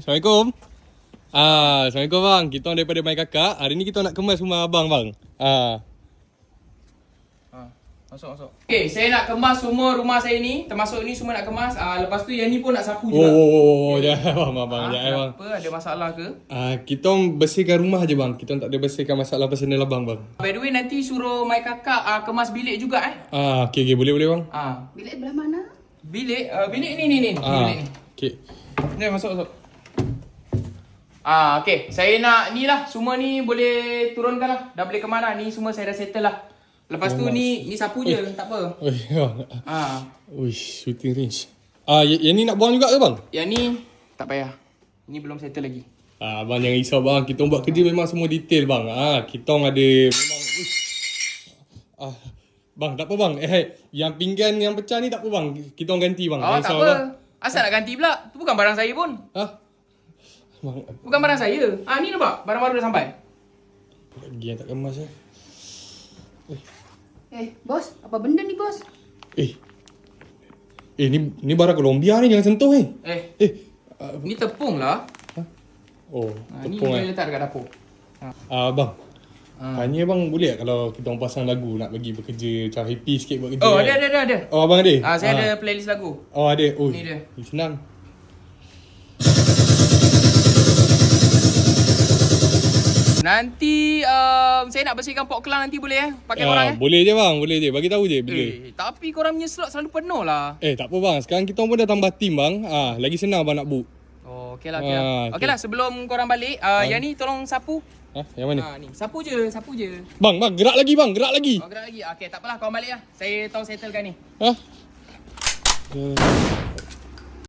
Assalamualaikum. Assalamualaikum bang. Kita orang daripada My Kakak. Hari ni kita nak kemas rumah abang bang. Masuk. Okay, saya nak kemas semua rumah saya ni. Termasuk ni semua nak kemas. Lepas tu yang ni pun nak sapu juga. Jangan bang. Jangan bang. Kenapa? Ada masalah ke? Kita orang bersihkan rumah je bang. Kita orang tak ada bersihkan masalah personal abang bang. By the way, nanti suruh My Kakak kemas bilik juga Okay, boleh bang. Bilik belah mana? Bilik ni. Bilik ni. Okay. Ni masuk. Okay. Saya nak ni lah. Semua ni boleh turunkan lah. Dah boleh kemana. Ni semua saya dah settle lah. Lepas tu ni sapu je. Tak apa. Uish, shooting range. Yang ni nak buang juga ke bang? Yang ni tak payah. Ni belum settle lagi. Abang jangan risau bang. Kita orang buat kerja memang semua detail bang. Kita orang ada memang bang, tak apa bang. Yang pinggan yang pecah ni tak apa bang. Kita orang ganti bang. Tak apa. Asal nak ganti pula? Tu bukan barang saya pun. Bang, Bukan barang saya. Ni nampak. Barang baru dah sampai. lagi yang tak kemas Bos, apa benda ni bos? Ni barang Colombia ni, jangan sentuh Ni tepung lah. Ni tepung boleh letak dekat dapur. Bang, tanya bang boleh tak kalau kita orang pasang lagu nak bagi bekerja macam happy sikit buat kerja? Ada. Abang ada? Saya ada playlist lagu. Ada. Ni dia. Senang. Nanti saya nak bersihkan pot kelang nanti boleh pakai korang Boleh je bang, boleh je. Bagi tahu je bila. Tapi korang punya slot selalu penuh lah. Tak apa bang, sekarang kita orang pun dah tambah team bang. Lagi senang bang nak book. Okey lah. Okey lah, sebelum korang balik, yang ni tolong sapu. Yang mana? Ni, sapu je. Bang, gerak lagi bang, gerak lagi. Gerak lagi. Okey, tak apalah, korang balik lah. Saya tahu settlekan ni.